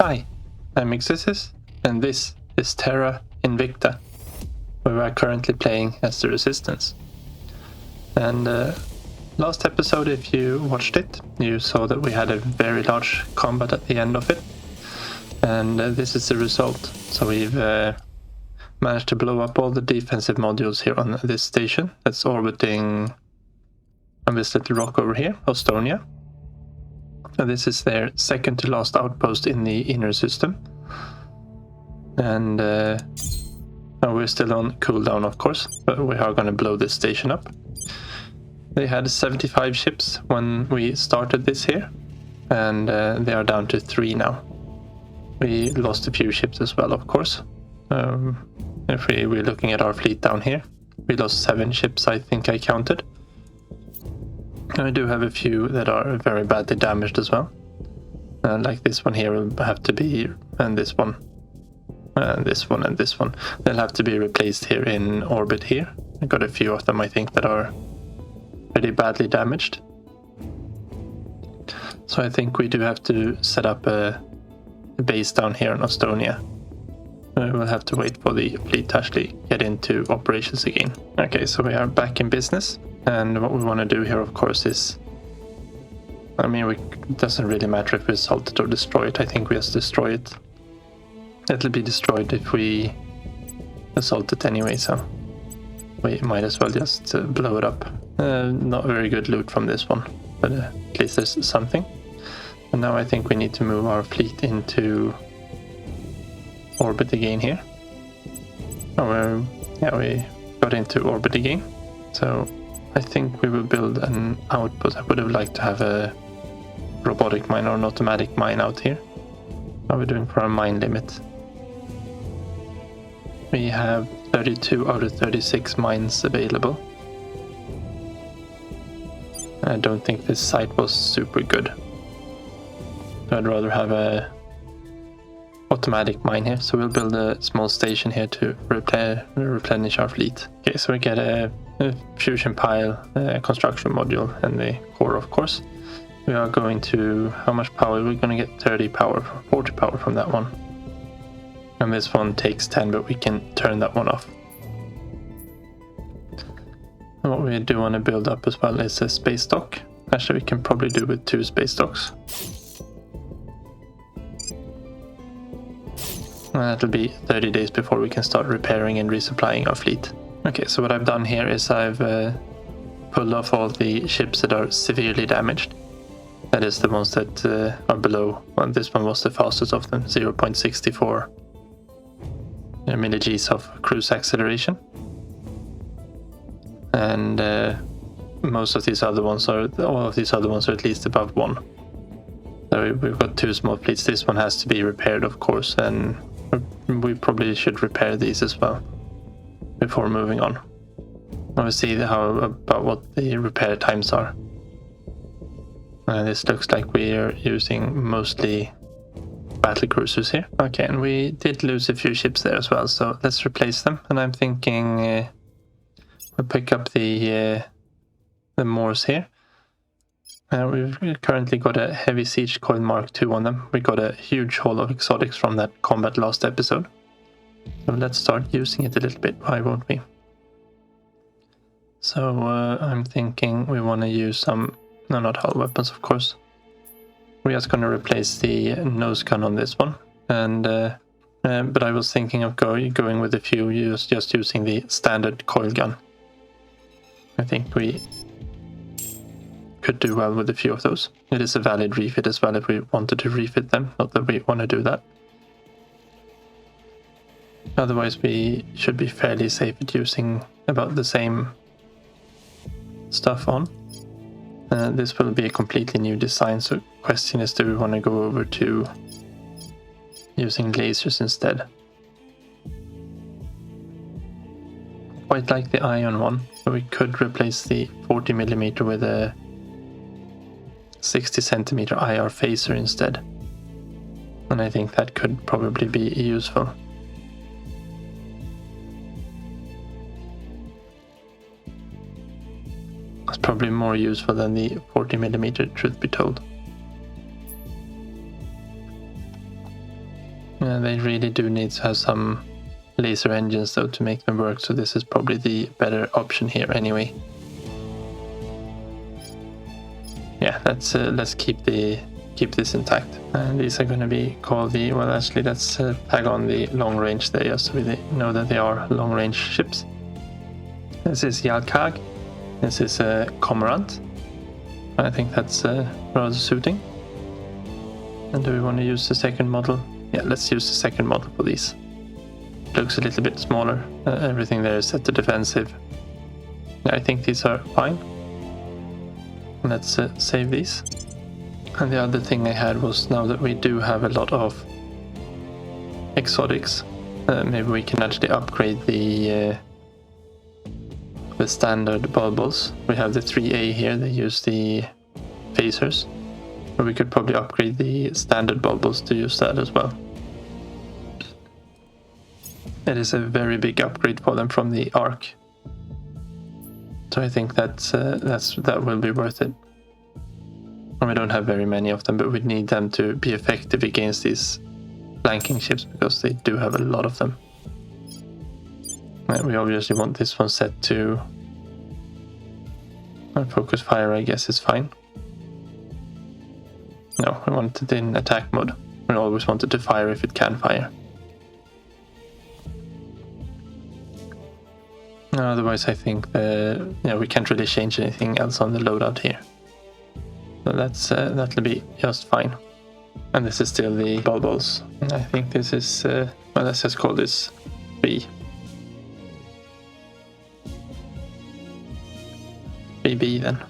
Hi, I'm Exorcist, and this is Terra Invicta, where we are currently playing as the Resistance. And last episode, if you watched it, you saw that we had a very large combat at the end of it, and this is the result. So we've managed to blow up all the defensive modules here on this station that's orbiting on this little rock over here, Estonia. And this is their second to last outpost in the inner system. And we're still on cooldown, of course, but we are going to blow this station up. They had 75 ships when we started this here, and they are down to 3 now. We lost a few ships as well, of course. If we're looking at our fleet down here, we lost 7 ships, I think I counted. I do have a few that are very badly damaged as well. Like this one here will have to be, and this one, and this one, and this one. They'll have to be replaced here in orbit here. I got a few of them, I think, that are pretty badly damaged. So I think we do have to set up a base down here in Estonia. We'll have to wait for the fleet to actually get into operations again. Okay, so we are back in business. And what we want to do here, of course, is... it doesn't really matter if we assault it or destroy it. I think we just destroy it. It'll be destroyed if we assault it anyway, so we might as well just blow it up. Not very good loot from this one, but at least there's something. And now I think we need to move our fleet into orbit again here. We got into orbit again. So I think we will build an outpost. I would have liked to have a robotic mine or an automatic mine out here. How are we doing for our mine limit? We have 32 out of 36 mines available. I don't think this site was super good. I'd rather have a automatic mine here, so we'll build a small station here to replenish our fleet. Okay, so we get a fusion pile, a construction module, and the core, of course. We are going to... how much power? We're going to get 30 power, 40 power from that one. And this one takes 10, but we can turn that one off. And what we do want to build up as well is a space dock. Actually, we can probably do with 2 space docks. And that'll be 30 days before we can start repairing and resupplying our fleet. Okay, so what I've done here is I've pulled off all the ships that are severely damaged. That is the ones that are below. Well, this one was the fastest of them, 0.64 milli-Gs of cruise acceleration. And most of these other ones are, all of these other ones are at least above 1. So we've got 2 small fleets. This one has to be repaired, of course, and we probably should repair these as well before moving on. We'll see about what the repair times are. This looks like we are using mostly battle cruisers here. Okay, and we did lose a few ships there as well, so let's replace them. And I'm thinking we'll pick up the Moors here. We've currently got a heavy siege coil Mark II on them. We got a huge haul of exotics from that combat last episode. So let's start using it a little bit, why won't we? So I'm thinking we want to use some... no, not hull weapons, of course. We're just going to replace the nose gun on this one. And but I was thinking of going with a few, just using the standard coil gun. I think we could do well with a few of those. It is a valid refit as well if we wanted to refit them, not that we want to do that. Otherwise we should be fairly safe at using about the same stuff on. This will be a completely new design, so the question is, do we want to go over to using lasers instead? Quite like the ion one, so we could replace the 40mm with a 60cm IR phaser instead. And I think that could probably be useful. It's probably more useful than the 40mm, truth be told. They really do need to have some laser engines though to make them work, so this is probably the better option here anyway. Yeah, let's keep this intact. And these are going to be called the, well actually let's tag on the long range there just so we know that they are long range ships. This is Yalkag, this is Cormorant. I think that's rather suiting. And do we want to use the second model? Yeah, let's use the second model for these. Looks a little bit smaller, everything there is set to defensive. Yeah, I think these are fine. Let's save these. And the other thing I had was, now that we do have a lot of exotics, maybe we can actually upgrade the standard bulbils. We have the 3A here, they use the phasers. But we could probably upgrade the standard bulbils to use that as well. It is a very big upgrade for them from the Arc. So I think that will be worth it. And we don't have very many of them, but we need them to be effective against these flanking ships because they do have a lot of them. We obviously want this one set to focus fire, I guess is fine. No, we want it in attack mode. We always want it to fire if it can fire. Otherwise I think we can't really change anything else on the loadout here. So that'll be just fine. And this is still the bulbils. And I think this is, well, let's just call this 3. 3B then.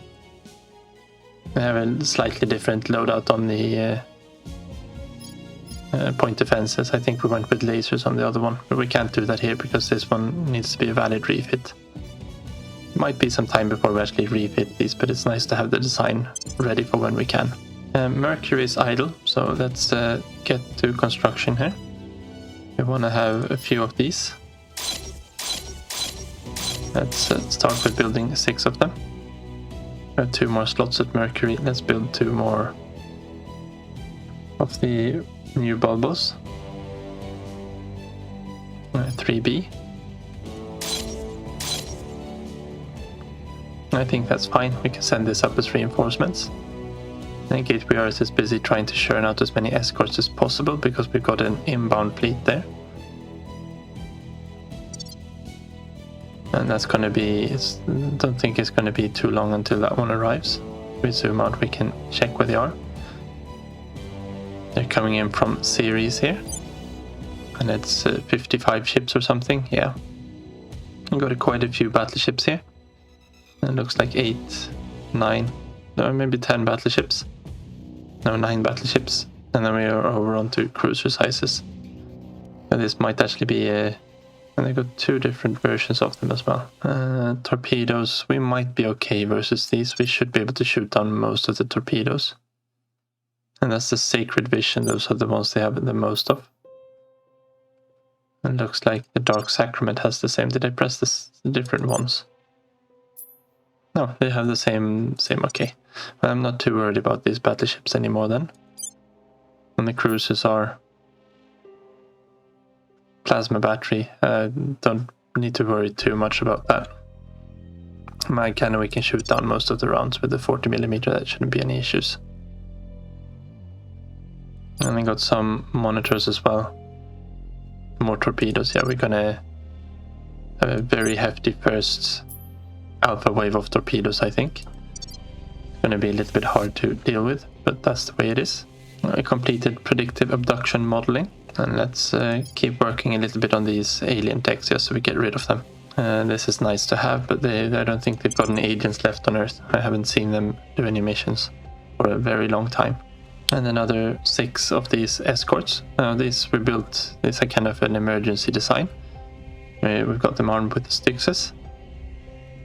We have a slightly different loadout on the point defenses. I think we went with lasers on the other one, but we can't do that here because this one needs to be a valid refit. Might be some time before we actually refit these, but it's nice to have the design ready for when we can. Mercury is idle, so let's get to construction here. We want to have a few of these. Let's start with building 6 of them. We have 2 more slots at Mercury. Let's build 2 more of the new bulbos. 3B. I think that's fine. We can send this up as reinforcements. And Gate BRS is busy trying to churn out as many escorts as possible because we've got an inbound fleet there. And that's going to be, don't think it's going to be too long until that one arrives. We zoom out, we can check where they are. They're coming in from Ceres here. And it's 55 ships or something, yeah. We've got quite a few battleships here. It looks like 8, 9, or maybe 10 battleships. No, 9 battleships. And then we are over onto cruiser sizes. And this might actually be a... And they've got 2 different versions of them as well. Torpedoes, we might be okay versus these. We should be able to shoot down most of the torpedoes. And that's the Sacred Vision, those are the ones they have the most of. And looks like the Dark Sacrament has the same. Did I press the different ones? No, they have the same, okay. But I'm not too worried about these battleships anymore then. And the cruisers are plasma battery. Don't need to worry too much about that. My cannon, we can shoot down most of the rounds with the 40mm, that shouldn't be any issues. And I got some monitors as well. More torpedoes, yeah, we're gonna have a very hefty first alpha wave of torpedoes, I think. It's gonna be a little bit hard to deal with, but that's the way it is. I completed predictive abduction modeling. And let's keep working a little bit on these alien techs just so we get rid of them. This is nice to have, but I don't think they've got any agents left on Earth. I haven't seen them do any missions for a very long time. And another 6 of these escorts. These we built, these are kind of an emergency design. We've got them armed with the Styxes.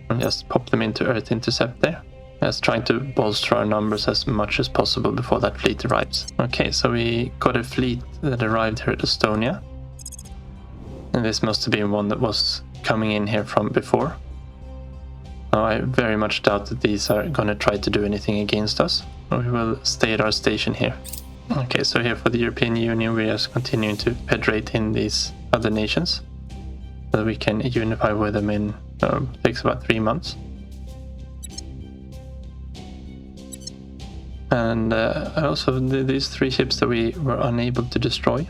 And just pop them into Earth intercept there. Just trying to bolster our numbers as much as possible before that fleet arrives. Okay, so we got a fleet that arrived here at Estonia. And this must have been one that was coming in here from before. Now, I very much doubt that these are going to try to do anything against us. We will stay at our station here. Okay, so here for the European Union, we are just continuing to federate in these other nations so that we can unify with them in, takes about 3 months. And also these 3 ships that we were unable to destroy,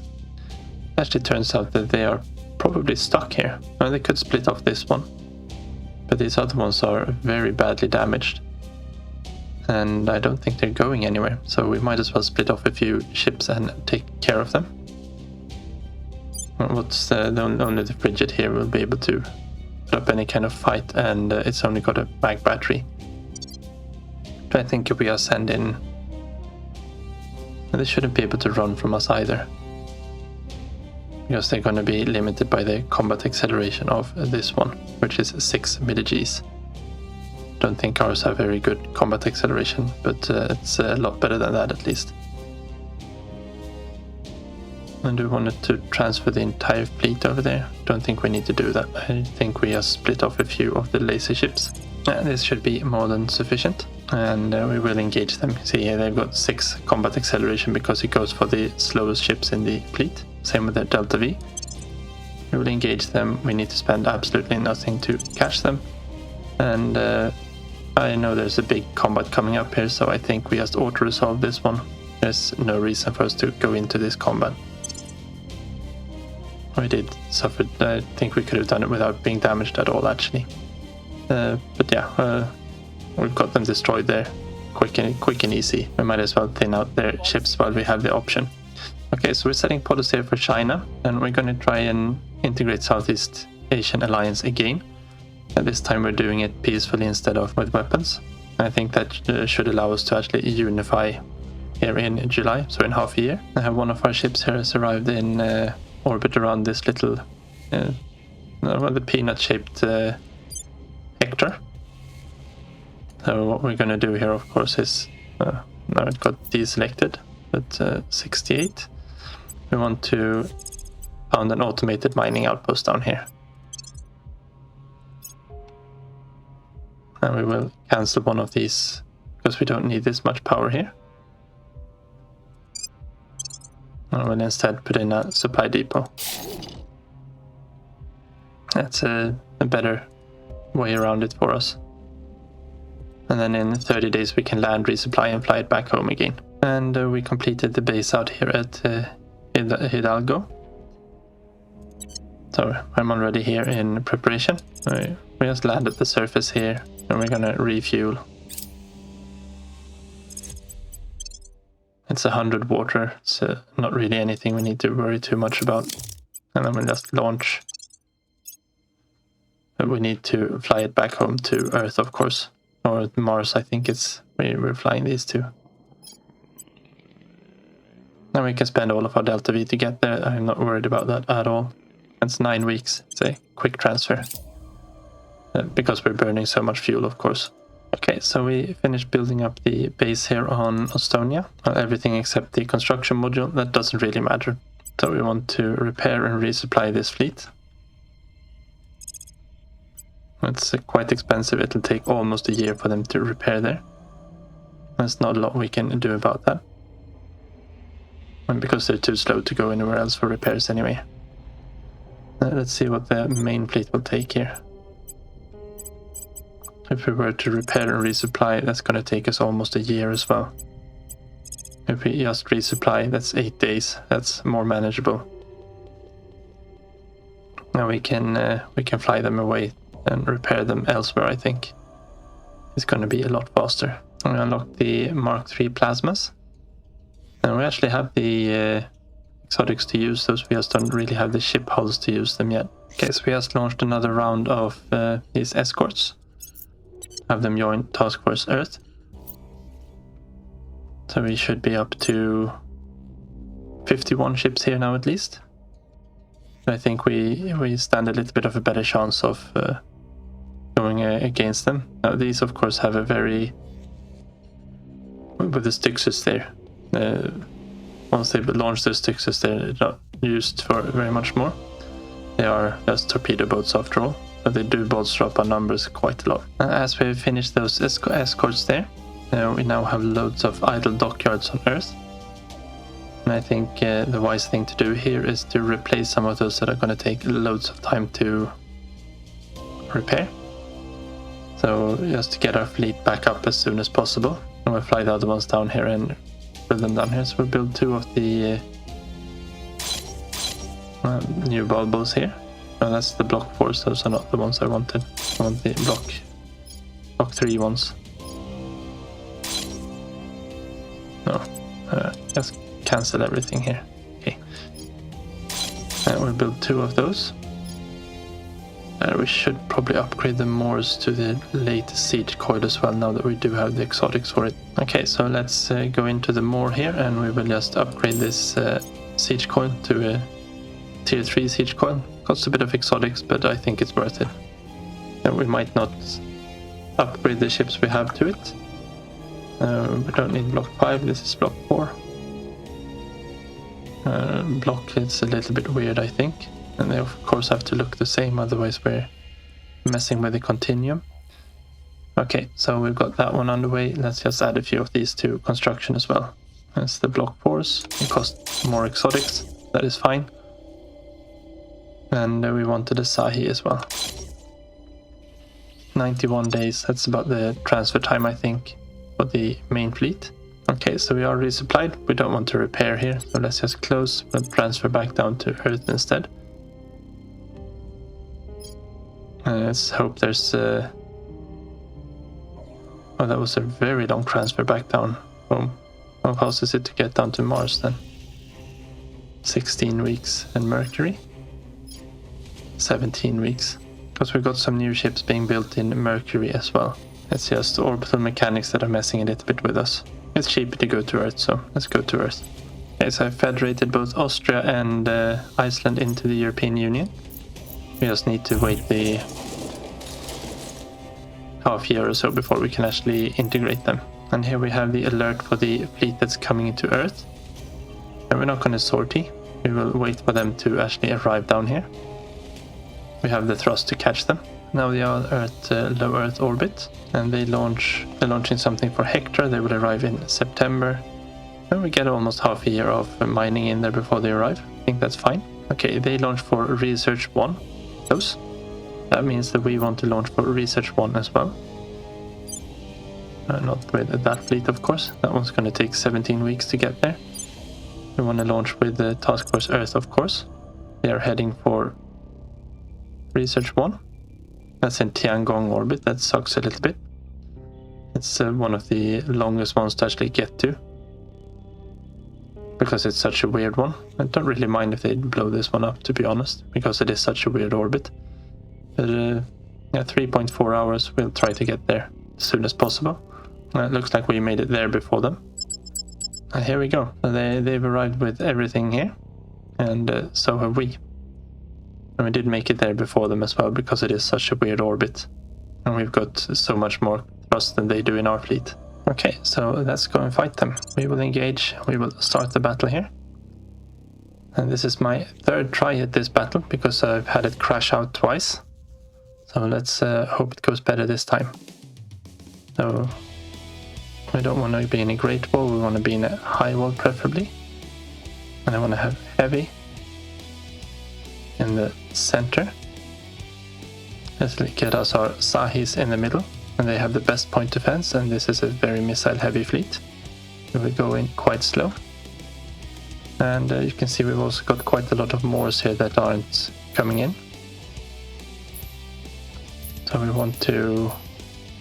actually turns out that they are probably stuck here. Well, they could split off this one, but these other ones are very badly damaged. And I don't think they're going anywhere, so we might as well split off a few ships and take care of them. Only the frigate here will be able to put up any kind of fight, and it's only got a mag battery. But I think if we are send in, they shouldn't be able to run from us either, because they're going to be limited by the combat acceleration of this one, which is 6 milli-Gs. Don't think ours have very good combat acceleration, but it's a lot better than that at least. And we wanted to transfer the entire fleet over there. Don't think we need to do that. I think we just split off a few of the laser ships. This should be more than sufficient, and we will engage them. See here, they've got 6 combat acceleration because it goes for the slowest ships in the fleet. Same with their Delta V. We will engage them. We need to spend absolutely nothing to catch them. And I know there's a big combat coming up here, so I think we just auto-resolve this one. There's no reason for us to go into this combat. We did suffer. I think we could have done it without being damaged at all, actually. But yeah, we've got them destroyed there. Quick and easy. We might as well thin out their ships while we have the option. Okay, so we're setting policy here for China, and we're going to try and integrate Southeast Asian Alliance again. And this time we're doing it peacefully instead of with weapons. I think that should allow us to actually unify here in July, so in half a year. I have one of our ships here has arrived in orbit around this little, the peanut-shaped Hector. So what we're going to do here, of course, is, now it got deselected, but 68. We want to found an automated mining outpost down here. And we will cancel one of these because we don't need this much power here. And we'll instead put in a supply depot. That's a better way around it for us. And then in 30 days we can land, resupply and fly it back home again. And we completed the base out here at Hidalgo. So I'm already here in preparation. We just land at the surface here and we're gonna refuel. It's 100 water, so not really anything we need to worry too much about. And then we'll just launch. But we need to fly it back home to Earth, of course. Or Mars, I think it's we're flying these two. Now we can spend all of our Delta V to get there. I'm not worried about that at all. It's 9 weeks. It's a quick transfer. Because we're burning so much fuel, of course. Okay, so we finished building up the base here on Estonia. Everything except the construction module, that doesn't really matter. So we want to repair and resupply this fleet. It's quite expensive. It'll take almost a year for them to repair there. There's not a lot we can do about that. And because they're too slow to go anywhere else for repairs anyway. Let's see what the main fleet will take here. If we were to repair and resupply, that's going to take us almost a year as well. If we just resupply, that's 8 days. That's more manageable. Now we can fly them away and repair them elsewhere, I think. It's going to be a lot faster. I'm going to unlock the Mark III plasmas. And we actually have the exotics to use those. We just don't really have the ship hulls to use them yet. Okay, so we just launched another round of these escorts. Have them join Task Force Earth. So we should be up to 51 ships here now at least. I think we stand a little bit of a better chance of going against them. Now these of course have a very... with the Styxus there. Once they launch their Styxus, they're not used for very much more. They are just torpedo boats after all. But they do bolster up our numbers quite a lot. As we've finished those escorts there, we now have loads of idle dockyards on Earth. And I think the wise thing to do here is to replace some of those that are going to take loads of time to repair. So just to get our fleet back up as soon as possible. And we'll fly the other ones down here and build them down here. So we'll build 2 of the new bulbos here. No, that's the block 4s, those are not the ones I wanted. I want the block 3 ones. No, just cancel everything here. Okay. And we'll build 2 of those. We should probably upgrade the Moors to the latest siege coil as well, now that we do have the exotics for it. Okay, so let's go into the Moor here, and we will just upgrade this siege coil to a tier 3 siege coil. Costs a bit of exotics, but I think it's worth it. And we might not upgrade the ships we have to it. We don't need block 5, this is block 4. Block is a little bit weird, I think. And they of course have to look the same, otherwise we're messing with the continuum. Okay, so we've got that one underway. Let's just add a few of these to construction as well. That's the block 4s. It costs more exotics, that is fine. And we wanted a Sahi as well. 91 days, that's about the transfer time I think for the main fleet. Okay, so we are resupplied. We don't want to repair here, so let's just close but transfer back down to Earth instead. Let's hope there's oh, that was a very long transfer back down home. How fast is it to get down to Mars then? 16 weeks. And Mercury? 17 weeks. Because we've got some new ships being built in Mercury as well. It's just orbital mechanics that are messing a little bit with us. It's cheaper to go to Earth, so let's go to Earth. Okay, so I've federated both Austria and Iceland into the European Union. We just need to wait the half year or so before we can actually integrate them. And here we have the alert for the fleet that's coming into Earth. And we're not going to sortie. We will wait for them to actually arrive down here. We have the thrust to catch them. Now they are at low Earth orbit, and they're launching something for Hector. They will arrive in September. And we get almost half a year of mining in there before they arrive. I think that's fine. Okay, they launch for Research 1. Those. That means that we want to launch for Research 1 as well. Not with that fleet, of course. That one's going to take 17 weeks to get there. We want to launch with the Task Force Earth, of course. They are heading for Research 1. That's in Tiangong orbit. That sucks a little bit. It's one of the longest ones to actually get to, because it's such a weird one. I don't really mind if they blow this one up, to be honest, because it is such a weird orbit. But yeah, 3.4 hours, we'll try to get there as soon as possible. It looks like we made it there before them. And here we go. They've arrived with everything here, and so have we. And we did make it there before them as well, because it is such a weird orbit. And we've got so much more thrust than they do in our fleet. Okay, so let's go and fight them. We will engage, we will start the battle here. And this is my third try at this battle, because I've had it crash out twice. So let's hope it goes better this time. So we don't want to be in a great wall, we want to be in a high wall preferably. And I want to have heavy in the center. Let's get us our Sahis in the middle, and they have the best point defense, and this is a very missile heavy fleet. We will go in quite slow. And you can see we've also got quite a lot of Moors here that aren't coming in. So we want to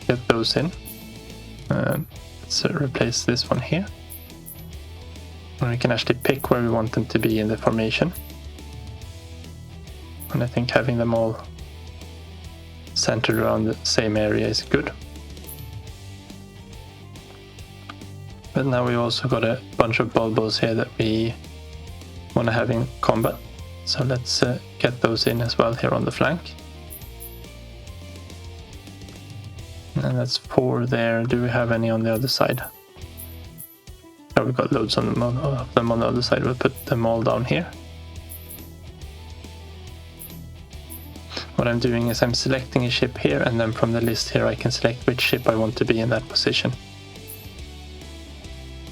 get those in. Let's replace this one here. And we can actually pick where we want them to be in the formation. And I think having them all centered around the same area is good. But now we've also got a bunch of bulbos here that we want to have in combat. So let's get those in as well here on the flank. And that's 4 there. Do we have any on the other side? Oh, we've got loads of them on the other side. We'll put them all down here. What I'm doing is I'm selecting a ship here, and then from the list here I can select which ship I want to be in that position.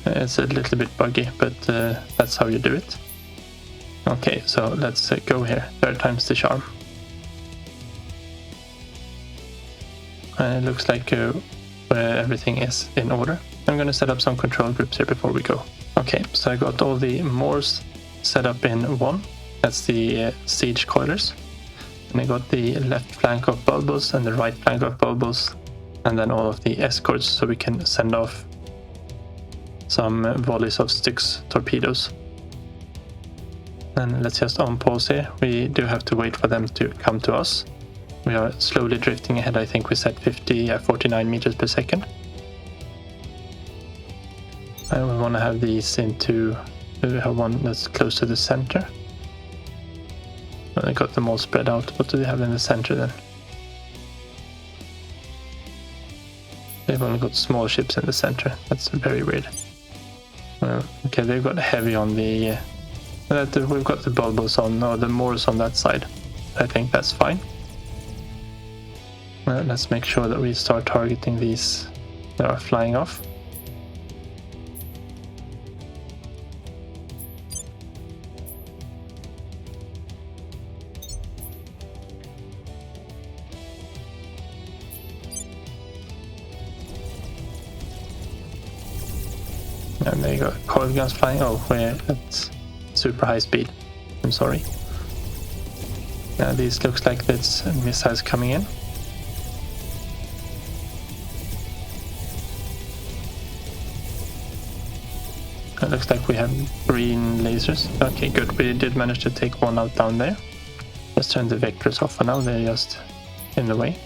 It's a little bit buggy, but that's how you do it. Okay, so let's go here. 3rd time's the charm. And it looks like everything is in order. I'm going to set up some control groups here before we go. Okay, so I got all the Moors set up in one. That's the siege coilers. And I got the left flank of bulbos and the right flank of bulbos, and then all of the escorts, so we can send off some volleys of Styx torpedoes. And let's just on pause here. We do have to wait for them to come to us. We are slowly drifting ahead. I think we set 49 meters per second. And we want to have these into... We have one that's close to the center. I got them all spread out. What do they have in the center then? They've only got small ships in the center. That's very weird. Okay, they've got heavy on the... we've got the bulbos on, or the Moors on that side. I think that's fine. Let's make sure that we start targeting these that are flying off. And there you go, coil guns flying. Oh, we're at super high speed. I'm sorry. Now these looks like it's missiles coming in. It looks like we have green lasers. Okay, good. We did manage to take one out down there. Let's turn the vectors off for now. They're just in the way.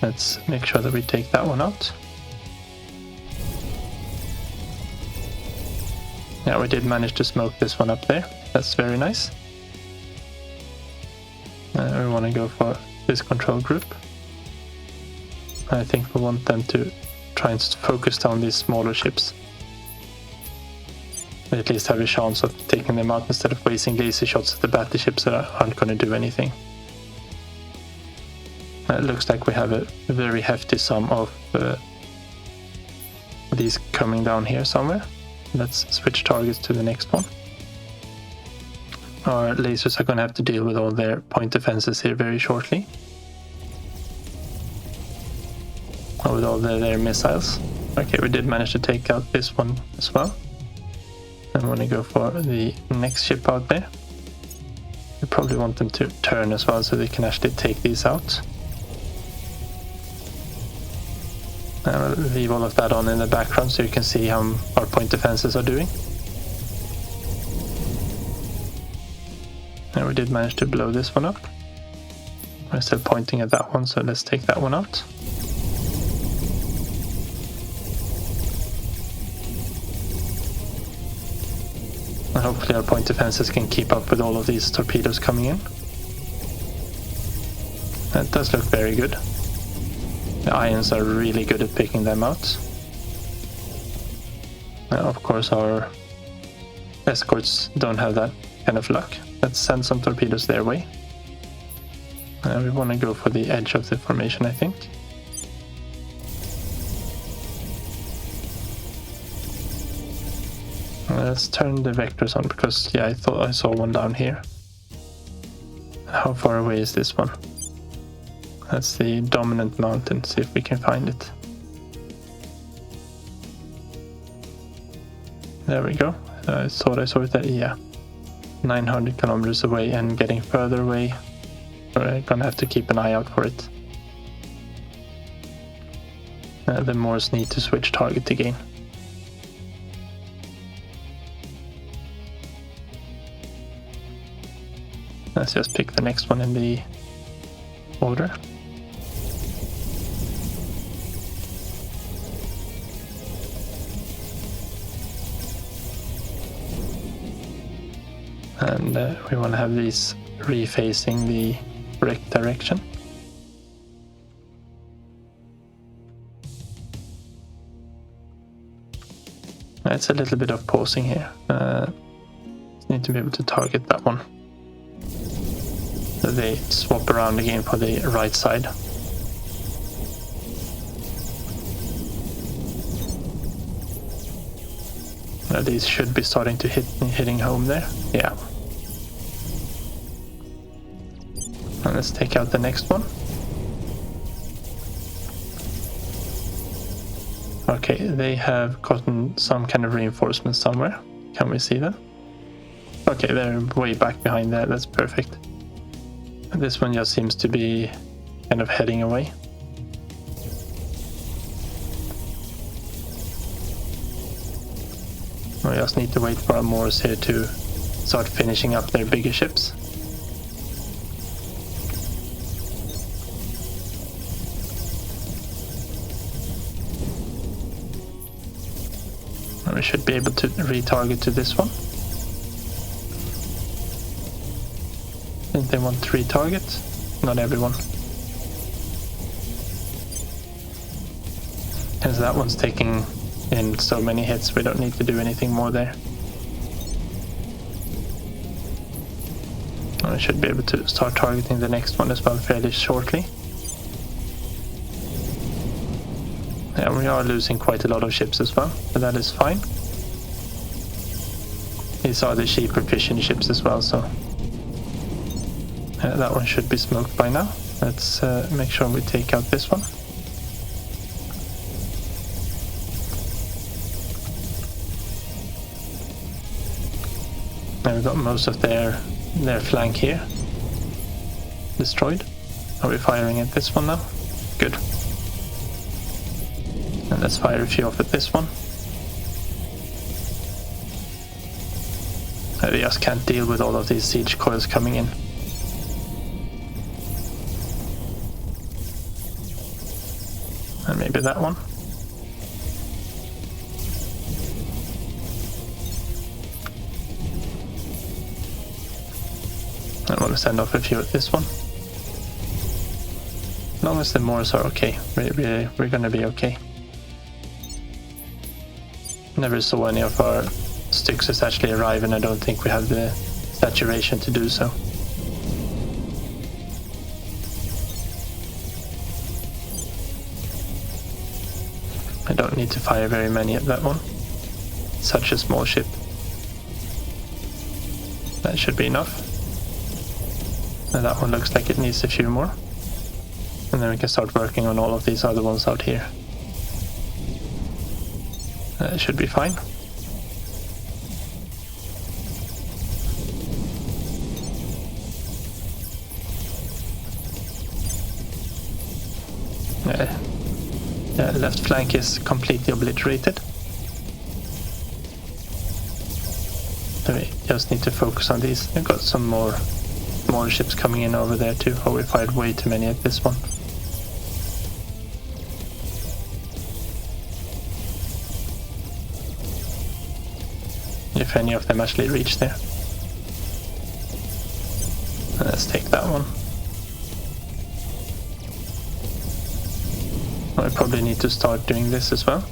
Let's make sure that we take that one out. Yeah, we did manage to smoke this one up there. That's very nice. We want to go for this control group. I think we want them to try and focus down these smaller ships. We at least have a chance of taking them out instead of wasting laser shots at the battleships that aren't going to do anything. It looks like we have a very hefty sum of these coming down here somewhere. Let's switch targets to the next one. Our lasers are going to have to deal with all their point defenses here very shortly. Or with all their missiles. Okay, we did manage to take out this one as well. I'm going to go for the next ship out there. We probably want them to turn as well so they can actually take these out. I'll leave all of that on in the background so you can see how our point defenses are doing. And we did manage to blow this one up. We're still pointing at that one, so let's take that one out. And hopefully our point defenses can keep up with all of these torpedoes coming in. That does look very good. The ions are really good at picking them out. Of course our escorts don't have that kind of luck. Let's send some torpedoes their way. We want to go for the edge of the formation, I think. Let's turn the vectors on because, yeah, I thought I saw one down here. How far away is this one? That's the dominant mountain. See if we can find it. There we go. I thought I saw it there. Yeah. 900 kilometers away and getting further away. We're gonna have to keep an eye out for it. The Moors need to switch target again. Let's just pick the next one in the order. And we want to have these refacing the correct direction. It's a little bit of pausing here. Need to be able to target that one. So they swap around again for the right side. Now these should be starting to hitting home there. Yeah. And let's take out the next one. Okay, they have gotten some kind of reinforcement somewhere. Can we see them? Okay, they're way back behind there. That's perfect. And this one just seems to be kind of heading away. We just need to wait for our Moors here to start finishing up their bigger ships. And we should be able to retarget to this one. I think they want to retarget. Not everyone. Because that one's taking in so many hits, we don't need to do anything more there. I should be able to start targeting the next one as well fairly shortly. Yeah, we are losing quite a lot of ships as well, but that is fine. These are the cheaper fishing ships as well, so that one should be smoked by now. Let's make sure we take out this one. And we've got most of their flank here destroyed. Are we firing at this one now? Good. And let's fire a few off at this one. They just can't deal with all of these siege coils coming in. And maybe that one. I want to send off a few at this one. As long as the Moors are okay, we're gonna be okay. Never saw any of our Styxes actually arrive, and I don't think we have the saturation to do so. I don't need to fire very many at that one. Such a small ship. That should be enough. And that one looks like it needs a few more. And then we can start working on all of these other ones out here. It should be fine. The left flank is completely obliterated. So we just need to focus on these. We've got some more ships coming in over there too. Oh, we fired way too many at this one. If any of them actually reach there. Let's take that one. I probably need to start doing this as well.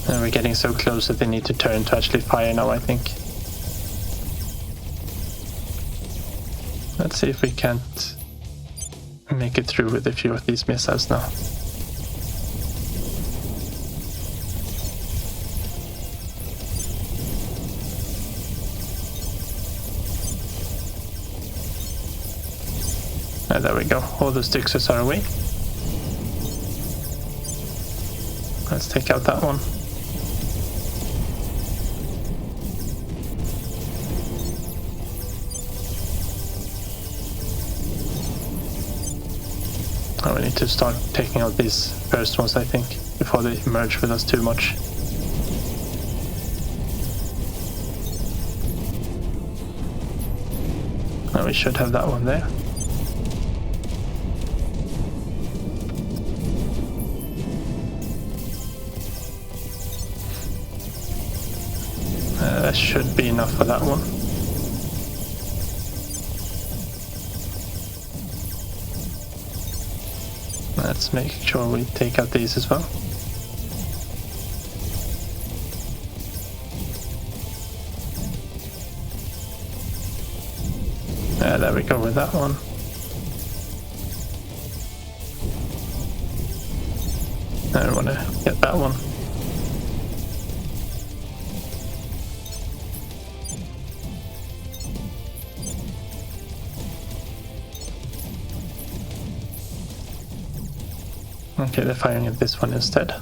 And we're getting so close that they need to turn to actually fire now, I think. Let's see if we can't make it through with a few of these missiles now. There we go. All the Styxes are away. Let's take out that one. Oh, we need to start taking out these first ones, I think, before they merge with us too much. Oh, we should have that one there. That should be enough for that one. Let's make sure we take out these as well. There we go with that one. I don't want to get that one. Okay, they're firing at this one instead.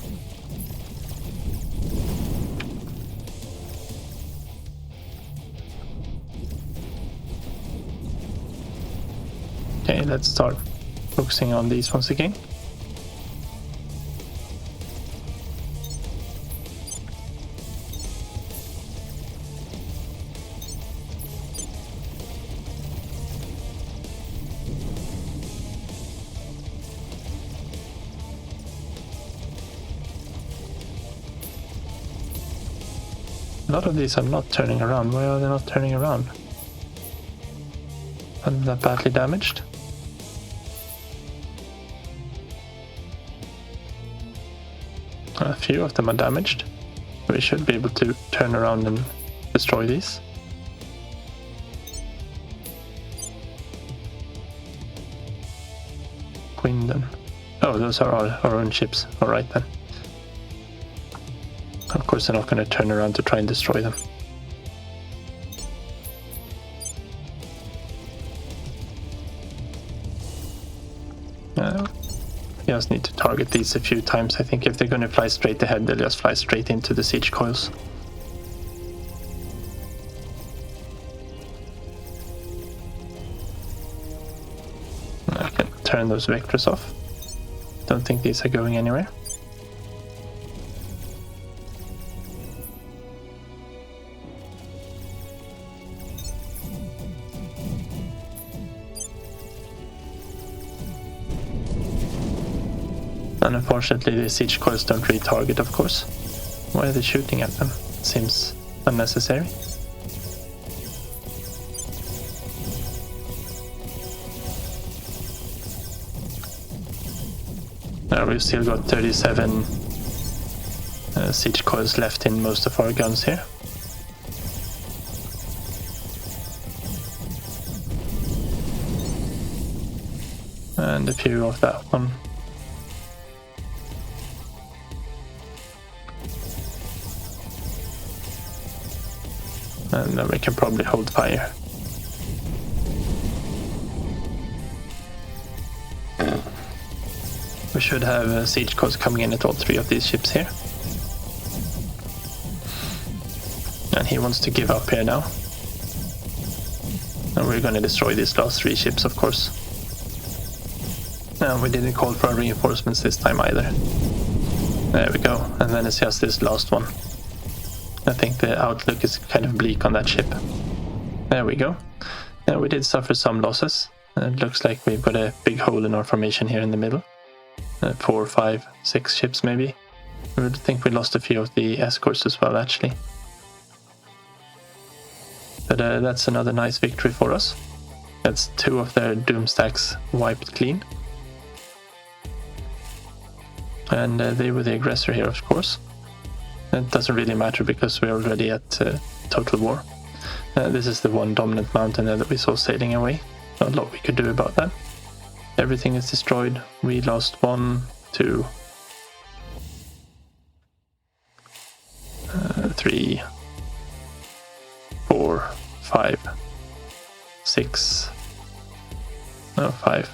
Okay, let's start focusing on these ones again. A lot of these are not turning around. Why are they not turning around? Are they badly damaged? A few of them are damaged. We should be able to turn around and destroy these. Quinden. Oh, those are our own ships. Alright then. Of course they're not going to turn around to try and destroy them. You just need to target these a few times. I think if they're going to fly straight ahead, they'll just fly straight into the siege coils. I can turn those vectors off. Don't think these are going anywhere. And unfortunately the siege coils don't retarget, of course. Why are they shooting at them? Seems unnecessary. Now we've still got 37 siege coils left in most of our guns here. And a few of that one. And then we can probably hold fire. We should have siege coils coming in at all three of these ships here. And he wants to give up here now. And we're going to destroy these last three ships, of course. And we didn't call for reinforcements this time either. There we go. And then it's just this last one. I think the outlook is kind of bleak on that ship. There we go. And we did suffer some losses. It looks like we've got a big hole in our formation here in the middle. 4, 5, 6 ships maybe. I would think we lost a few of the escorts as well, actually. But that's another nice victory for us. That's 2 of their doom stacks wiped clean. And they were the aggressor here, of course. It doesn't really matter because we're already at total war. This is the one dominant mountain there that we saw sailing away. Not a lot we could do about that. Everything is destroyed. We lost 1, 2, 3, 4, 5, 6. No, 5.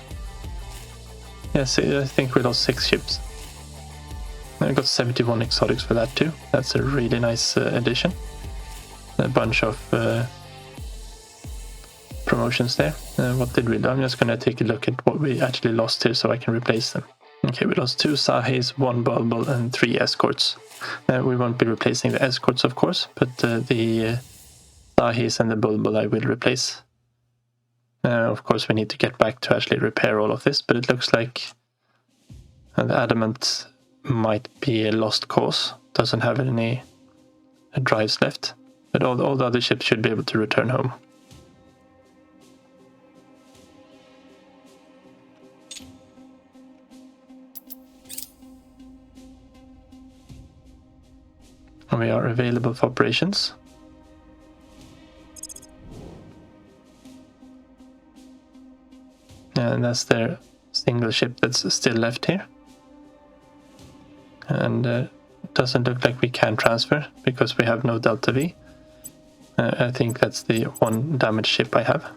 Yes, I think we lost 6 ships. I got 71 exotics for that too. That's a really nice addition. A bunch of promotions there. What did we do? I'm just going to take a look at what we actually lost here so I can replace them. Okay, we lost 2 Sahis, 1 Bulbul and 3 escorts. We won't be replacing the escorts, of course, but the Sahis and the Bulbul I will replace. Of course, we need to get back to actually repair all of this, but it looks like the Adamant might be a lost cause. Doesn't have any drives left, but all the other ships should be able to return home. We are available for operations. And that's their single ship that's still left here. And doesn't look like we can transfer because we have no Delta V. I think that's the one damaged ship I have.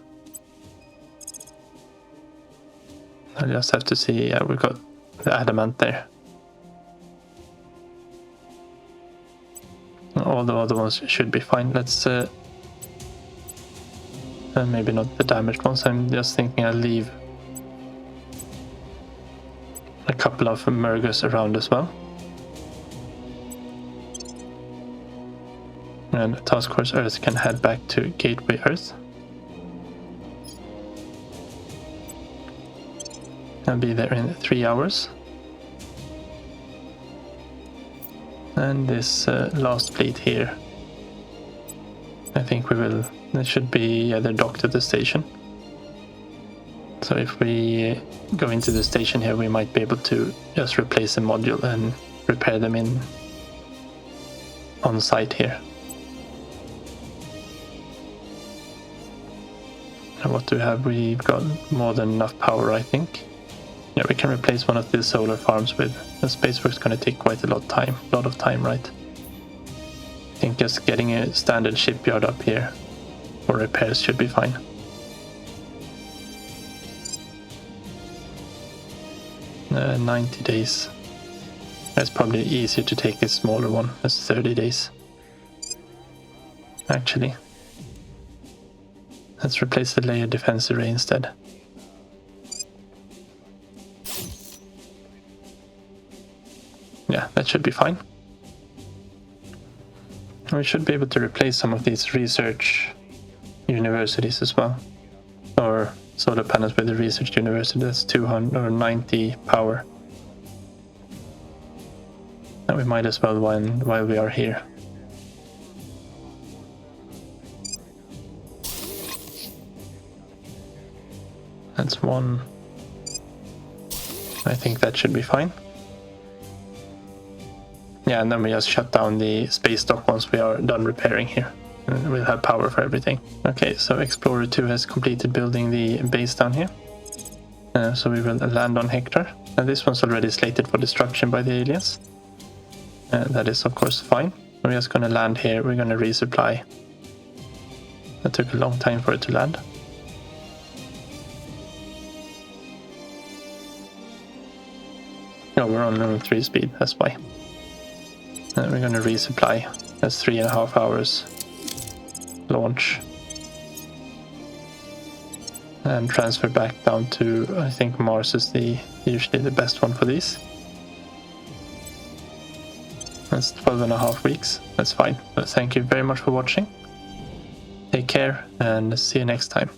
I just have to see, yeah, we got the adamant there. All the other ones should be fine. Let's maybe not the damaged ones. I'm just thinking I'll leave a couple of Mergers around as well. And Task Force Earth can head back to Gateway Earth. I'll be there in 3 hours. And this last fleet here, I think they should be either docked at the station. So if we go into the station here, we might be able to just replace the module and repair them on site here. And what do we have? We've got more than enough power, I think. Yeah, we can replace one of these solar farms with. The space work's going to take quite a lot of time, right? I think just getting a standard shipyard up here for repairs should be fine. Uh, 90 days. That's probably easier to take a smaller one. That's 30 days. Actually. Let's replace the layer defense array instead. Yeah, that should be fine. We should be able to replace some of these research universities as well. Or solar panels with the research university. That's 290 power. And we might as well while we are here. That's one. I think that should be fine. Yeah, and then we just shut down the space dock once we are done repairing here. And we'll have power for everything. Okay, so Explorer 2 has completed building the base down here. So we will land on Hector. And this one's already slated for destruction by the aliens. That is of course fine. We're just going to land here. We're going to resupply. That took a long time for it to land. No, we're on 3 speed, that's why. We're going to resupply. That's 3.5 hours launch. And transfer back down to, I think Mars is usually the best one for these. That's 12.5 weeks. That's fine. But thank you very much for watching. Take care and see you next time.